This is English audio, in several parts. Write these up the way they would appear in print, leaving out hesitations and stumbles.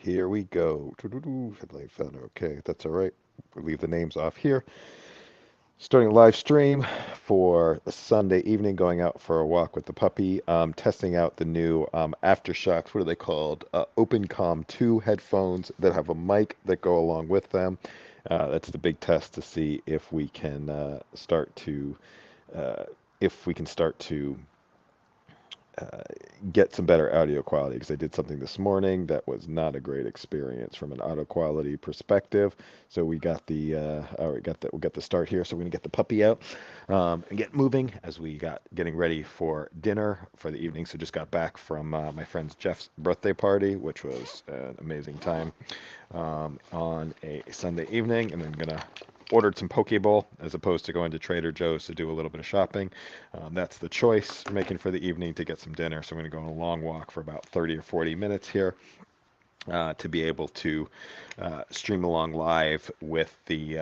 Here we go. Headline founder. Okay, that's all right. We'll leave the names off here. Starting a live stream for a Sunday evening, going out for a walk with the puppy, testing out the new Aftershocks. What are they called? OpenCom 2 headphones that have a mic that go along with them. That's the big test to see uh, if we can start to uh, get some better audio quality because I did something this morning that was not a great experience from an audio quality perspective. So we got the start here. So we're gonna get the puppy out and get moving as we got getting ready for dinner for the evening. So just got back from my friend's Jeff's birthday party, which was an amazing time on a Sunday evening, and then gonna ordered some poke bowl as opposed to going to Trader Joe's to do a little bit of shopping. That's the choice making for the evening to get some dinner. So I'm going to go on a long walk for about 30 or 40 minutes here to be able to stream along live with the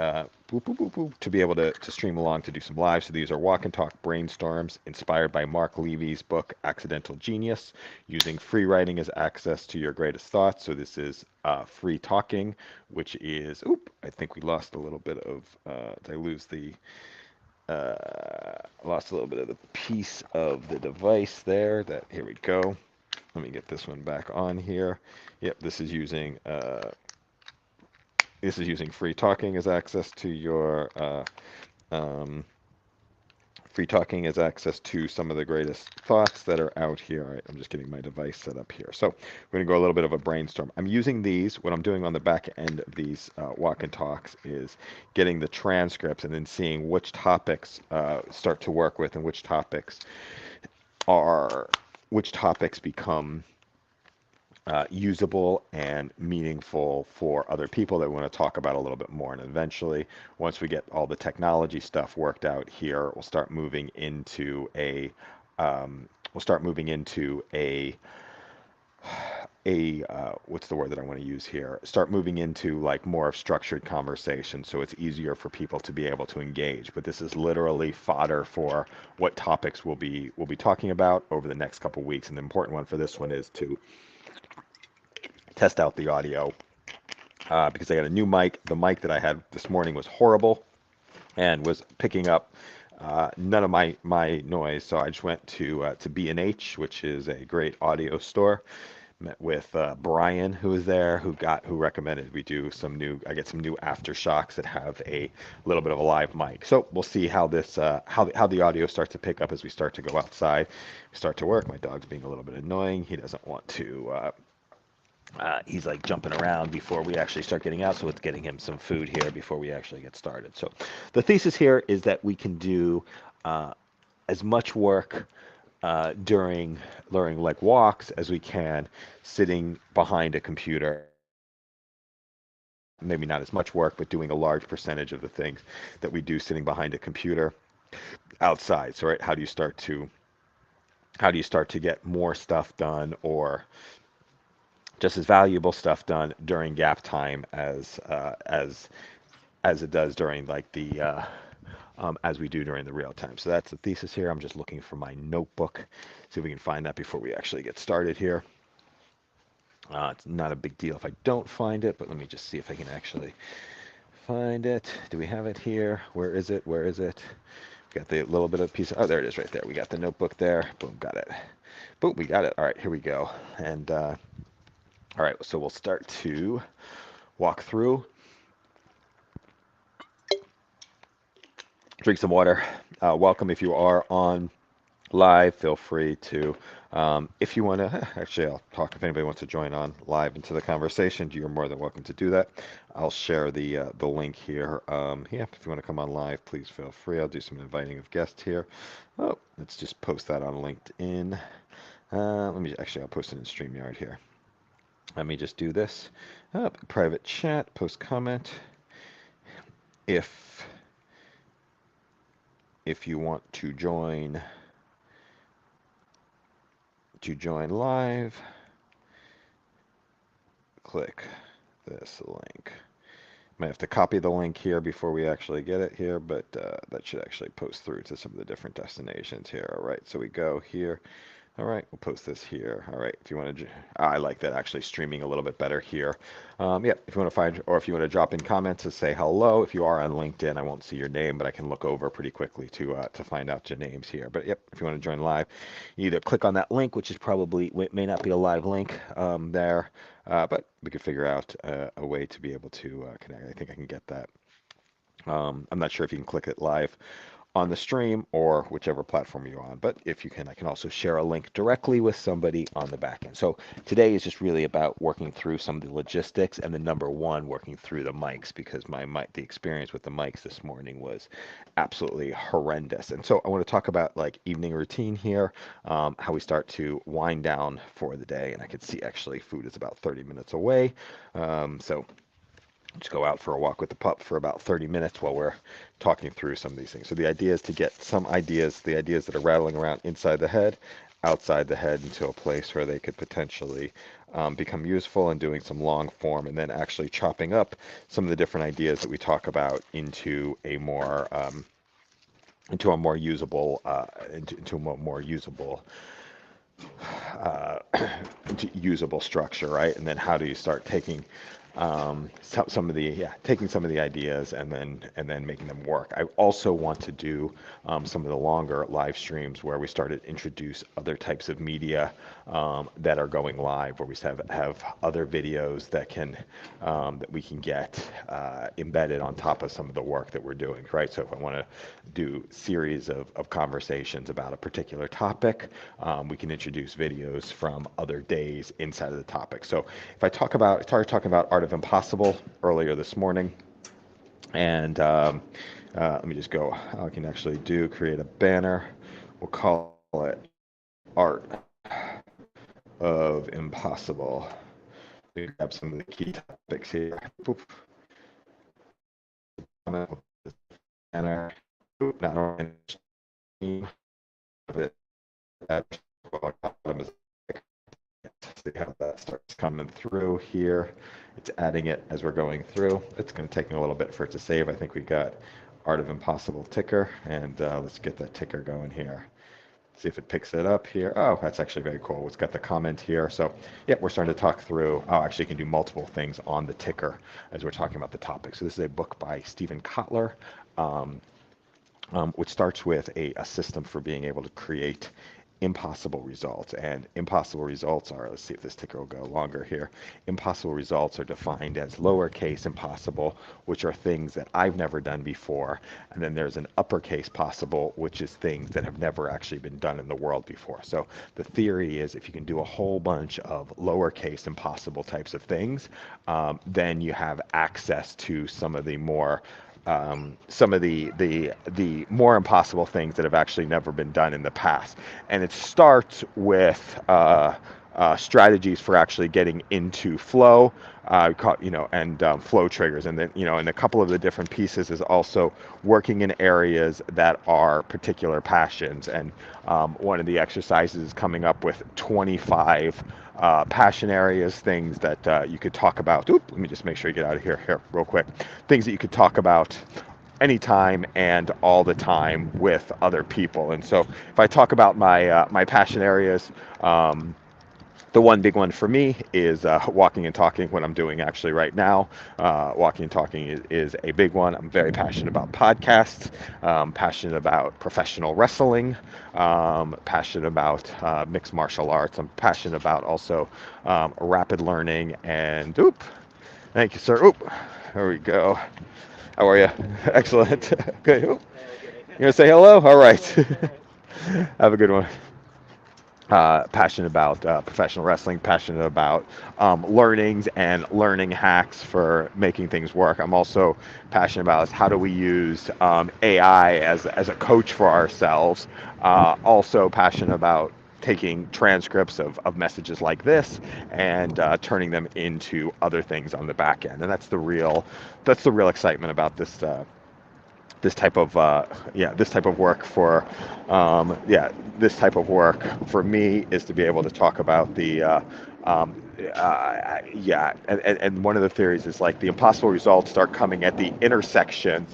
boop, boop, boop, boop, to be able to stream along to do some live. So these are walk and talk brainstorms inspired by Mark Levy's book Accidental Genius, using free writing as access to your greatest thoughts. So this is free talking, which is, I think we lost a little bit of, did I lose the, lost a little bit of the piece of the device there. Here we go. Let me get this one back on here. Yep, this is using free talking as access to your um, free talking as access to some of the greatest thoughts that are out here. All right, I'm just getting my device set up here. So we're going to go a little bit of a brainstorm. I'm using these. What I'm doing on the back end of these walk and talks is getting the transcripts and then seeing which topics start to work with and are which topics become usable and meaningful for other people that we want to talk about a little bit more. And eventually, once we get all the technology stuff worked out here, we'll start moving into a what's the word that I want to use here? Start moving into like more of structured conversation, so it's easier for people to be able to engage. But this is literally fodder for what topics we'll be talking about over the next couple weeks. And the important one for this one is to test out the audio because I got a new mic. The mic that I had this morning was horrible and was picking up none of my noise. So I just went to B&H, which is a great audio store. Met with Brian, who was there, who recommended we do some new. I get some new aftershocks that have a little bit of a live mic. So we'll see how this how the audio starts to pick up as we start to go outside, start to work. My dog's being a little bit annoying. He doesn't want to. He's like jumping around before we actually start getting out, so it's getting him some food here before we actually get started. So the thesis here is that we can do uh, as much work during like walks as we can sitting behind a computer. Maybe not as much work, but doing a large percentage of the things that we do sitting behind a computer outside. So, right, how do you start to get more stuff done or just as valuable stuff done during gap time as it does during like the as we do during the real time. So that's the thesis here. I'm just looking for my notebook, see if we can find that before we actually get started here. It's not a big deal if I don't find it, but let me just see if I can actually find it. Do we have it here? Where is it? Where is it? Got the little bit of piece. Oh, there it is right there. We got the notebook there. Boom, got it. Boom, we got it. All right, here we go. And all right, so we'll start to walk through, drink some water. Welcome if you are on live. Feel free to, if you want to, actually, I'll talk if anybody wants to join on live into the conversation. You're more than welcome to do that. I'll share the link here. Yeah, if you want to come on live, please feel free. I'll do some inviting of guests here. Oh, let's just post that on LinkedIn. I'll post it in StreamYard here. Let me just do this. Private chat, post comment. If you want to join live, click this link. Might have to copy the link here before we actually get it here, but that should actually post through to some of the different destinations here. All right, so we go here. All right, we'll post this here. All right, if you want to, I like that actually streaming a little bit better here. Yeah, if you want to find, or if you want to drop in comments to say hello, if you are on LinkedIn, I won't see your name, but I can look over pretty quickly to find out your names here. But yep, if you want to join live, you either click on that link, which is probably may not be a live link there, but we could figure out a way to be able to connect. I think I can get that. I'm not sure if you can click it live on the stream or whichever platform you're on. But if you can, I can also share a link directly with somebody on the back end. So today is just really about working through some of the logistics and the number one, working through the mics because the experience with the mics this morning was absolutely horrendous. And so I want to talk about like evening routine here, how we start to wind down for the day. And I can see actually food is about 30 minutes away. So just go out for a walk with the pup for about 30 minutes while we're talking through some of these things. So the idea is to get some ideas, the ideas that are rattling around inside the head, outside the head into a place where they could potentially become useful and doing some long form and then actually chopping up some of the different ideas that we talk about into a more usable into a more usable uh, usable structure, right? And then how do you start taking some of the taking some of the ideas and then making them work. I also want to do some of the longer live streams where we started to introduce other types of media that are going live, where we have other videos that we can get embedded on top of some of the work that we're doing, right? So if I want to do series of conversations about a particular topic, we can introduce videos from other days inside of the topic. So if I started talking about Art of Impossible earlier this morning, and let me just go. I can actually create a banner. We'll call it Art of Impossible. We grab some of the key topics here. Boop. Banner. Not only see how that starts coming through here. It's adding it as we're going through. It's going to take me a little bit for it to save. I think we got Art of Impossible ticker, and let's get that ticker going here. See if it picks it up here. Oh, that's actually very cool. It's got the comment here. So, yeah, we're starting to talk through. Oh, actually, you can do multiple things on the ticker as we're talking about the topic. So, this is a book by Stephen Kotler, which starts with a system for being able to create impossible results. And impossible results are, let's see if this ticker will go longer here. Impossible results are defined as lowercase impossible, which are things that I've never done before. And then there's an uppercase possible, which is things that have never actually been done in the world before. So the theory is if you can do a whole bunch of lowercase impossible types of things, then you have access to some of the more impossible things that have actually never been done in the past. And it starts with strategies for actually getting into flow, and flow triggers. And then, and a couple of the different pieces is also working in areas that are particular passions. And one of the exercises is coming up with 25 passion areas, things that you could talk about. Let me just make sure you get out of here real quick. Things that you could talk about anytime and all the time with other people. And so if I talk about my passion areas, the one big one for me is walking and talking, what I'm doing actually right now. Walking and talking is a big one. I'm very passionate about podcasts, passionate about professional wrestling, passionate about mixed martial arts. I'm passionate about also rapid learning and, thank you, sir. There we go. How are you? Excellent. Good. You gonna say hello? All right. Have a good one. Passionate about professional wrestling, passionate about learnings and learning hacks for making things work. I'm also passionate about how do we use AI as a coach for ourselves. Also passionate about taking transcripts of messages like this and turning them into other things on the back end. And that's the real excitement about this type of work this type of work for me is to be able to talk about and one of the theories is like the impossible results start coming at the intersection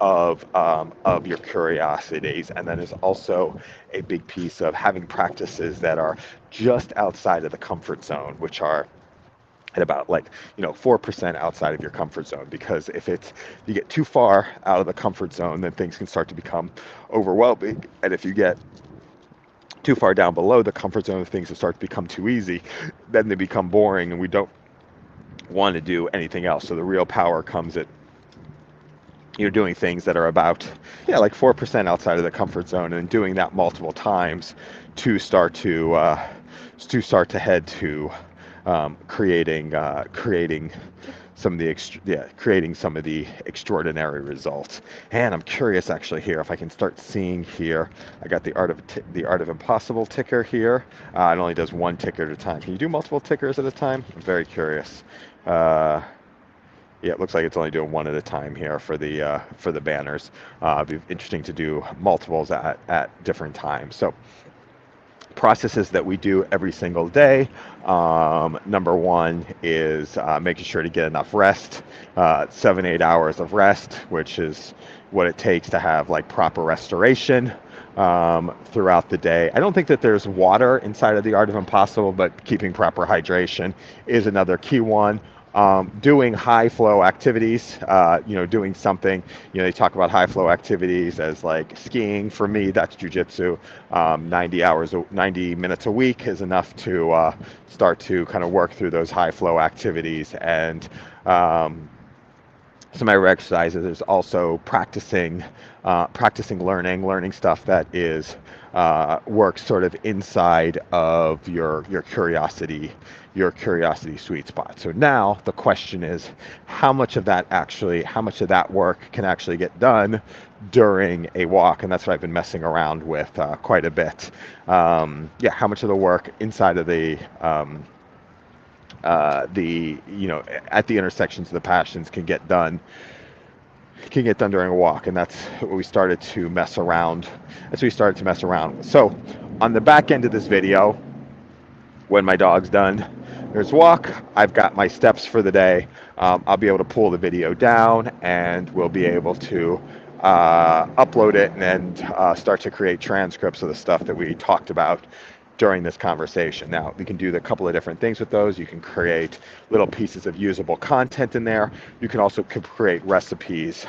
of your curiosities. And then there's also a big piece of having practices that are just outside of the comfort zone, which are at about like 4% outside of your comfort zone. Because if it's you get too far out of the comfort zone, then things can start to become overwhelming. And if you get too far down below the comfort zone, things will start to become too easy, then they become boring, and we don't want to do anything else. So the real power comes at doing things that are about like 4% outside of the comfort zone, and doing that multiple times to start to head to creating some of the creating some of the extraordinary results. And I'm curious actually here if I can start seeing here. I got the Art of Impossible ticker here. It only does one ticker at a time. Can you do multiple tickers at a time? I'm very curious. Yeah, it looks like it's only doing one at a time here for the banners. It'd be interesting to do multiples at different times. So processes that we do every single day. Number one is making sure to get enough rest, 7-8 hours of rest, which is what it takes to have like proper restoration throughout the day. I don't think that there's water inside of the Art of Impossible, but keeping proper hydration is another key one. Doing high flow activities, doing something, they talk about high flow activities as like skiing. For me, that's jujitsu. 90 minutes a week is enough to start to kind of work through those high flow activities. And some other exercises. There's also practicing learning stuff that is works sort of inside of your curiosity sweet spot. So now the question is, how much of that work can actually get done during a walk? And that's what I've been messing around with quite a bit. How much of the work inside of at the intersections of the passions can get done during a walk. And that's what we started to mess around. With. So on the back end of this video, when my dog's done there's walk, I've got my steps for the day. I'll be able to pull the video down, and we'll be able to upload it and then start to create transcripts of the stuff that we talked about during this conversation. Now, we can do a couple of different things with those. You can create little pieces of usable content in there. You can also create recipes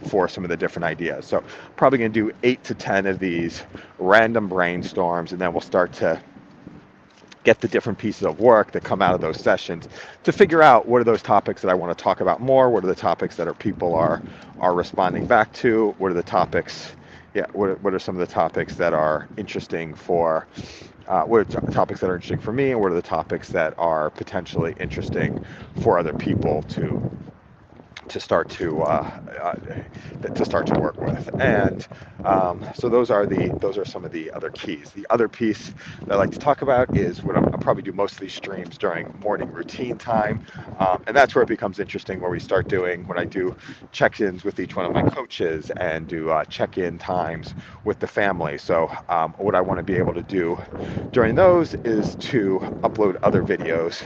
for some of the different ideas. So probably going to do 8 to 10 of these random brainstorms, and then we'll start to get the different pieces of work that come out of those sessions to figure out what are those topics that I want to talk about more, what are the topics that people are responding back to, what are the topics, what are some of the topics that are interesting for, what are the topics that are interesting for me, and what are the topics that are potentially interesting for other people to start to work with. And so those are some of the other keys. The other piece that I like to talk about is what I'll probably do most of these streams during morning routine time, and that's where it becomes interesting, where we start doing, when I do check-ins with each one of my coaches and do check-in times with the family. So what I want to be able to do during those is to upload other videos,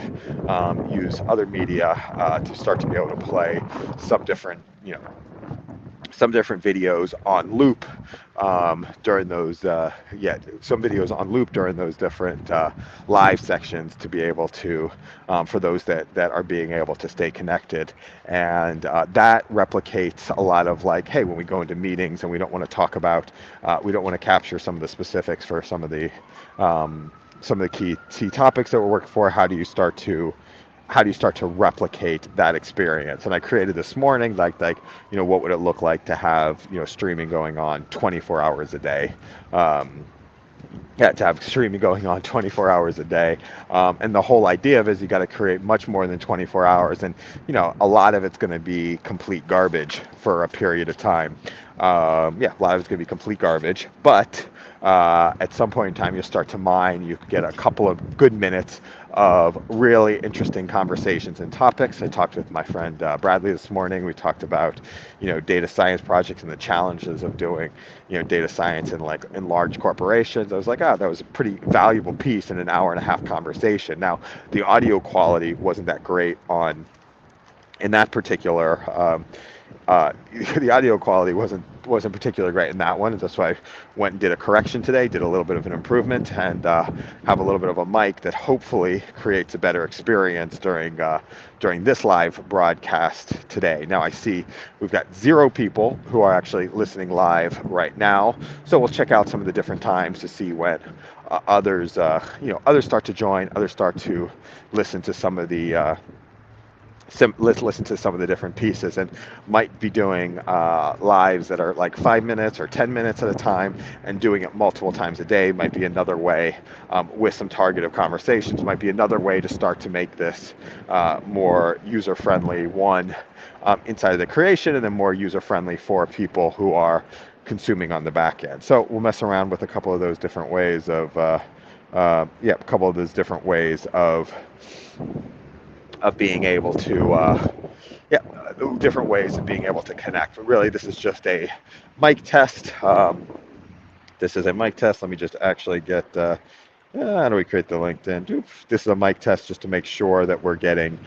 use other media to start to be able to play some different videos on loop during those different live sections, to be able to for those that are being able to stay connected. And that replicates a lot of, like, hey, when we go into meetings and we don't want to talk about we don't want to capture some of the specifics for some of the key topics that we're working for. How do you start to replicate that experience? And I created this morning, like what would it look like to have streaming going on 24 hours a day? To have streaming going on 24 hours a day. And the whole idea of it is you got to create much more than 24 hours. And, a lot of it's going to be complete garbage for a period of time. A lot of it's going to be complete garbage. But at some point in time, you'll start to mine. You get a couple of good minutes of really interesting conversations and topics. I talked with my friend Bradley this morning. We talked about, data science projects and the challenges of doing, data science in large corporations. I was like, that was a pretty valuable piece in an hour and a half conversation. Now, the audio quality wasn't that great in that particular the audio quality wasn't particularly great in that one. That's why I went and did a correction today, did a little bit of an improvement, and have a little bit of a mic that hopefully creates a better experience during this live broadcast today. Now I see we've got 0 people who are actually listening live right now, so we'll check out some of the different times to see when others start to join, others start to listen to some of the let's listen to some of the different pieces, and might be doing lives that are like 5 minutes or 10 minutes at a time, and doing it multiple times a day might be another way, with some targeted conversations, might be another way to start to make this more user-friendly, one, inside of the creation, and then more user-friendly for people who are consuming on the back end. So we'll mess around with a couple of those different ways of a couple of those different ways of being able to, different ways of being able to connect. But really, this is just a mic test. This is a mic test. Let me just actually get, how do we create the LinkedIn? Oops. This is a mic test just to make sure that we're getting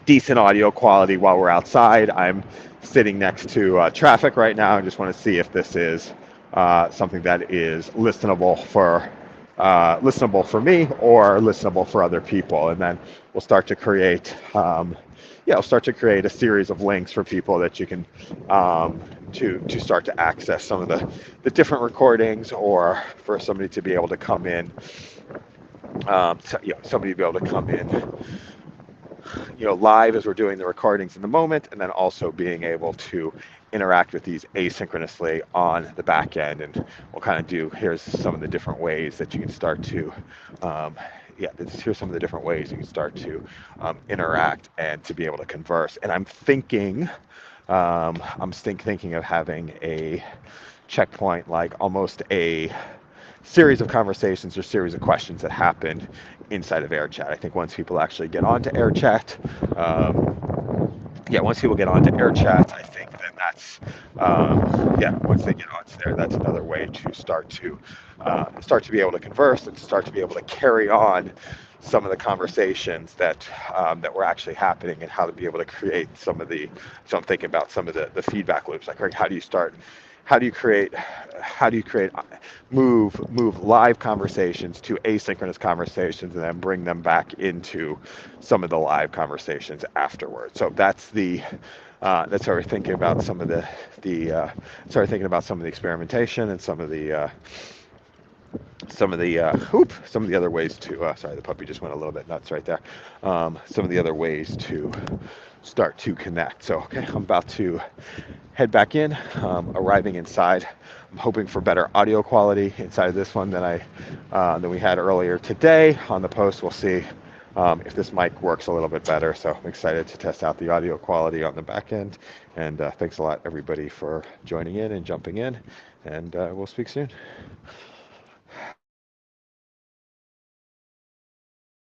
decent audio quality while we're outside. I'm sitting next to traffic right now. I just want to see if this is something that is listenable for me or listenable for other people, and then we'll start to create a series of links for people that you can to start to access some of the different recordings, or for somebody to be able to come in, somebody to be able to come in live as we're doing the recordings in the moment, and then also being able to interact with these asynchronously on the back end. And we'll kind of here's some of the different ways that you can start to, here's some of the different ways you can start to interact and to be able to converse. And I'm thinking of having a checkpoint, like almost a series of conversations or series of questions that happened inside of AirChat. I think once people actually get onto AirChat, once people get onto AirChat, I think that that's, once they get onto there, that's another way to start to be able to converse and start to be able to carry on some of the conversations that were actually happening, and how to be able to create some of the. So I'm thinking about some of the feedback loops, like how do you create move live conversations to asynchronous conversations, and then bring them back into some of the live conversations afterwards. So that's how we're thinking about some of the experimentation, and some of the other ways to, sorry, the puppy just went a little bit nuts right there. Some of the other ways to start to connect. So, okay, I'm about to head back in, arriving inside. I'm hoping for better audio quality inside of this one than we had earlier today. On the post, we'll see if this mic works a little bit better. So I'm excited to test out the audio quality on the back end. And thanks a lot, everybody, for joining in and jumping in. And we'll speak soon.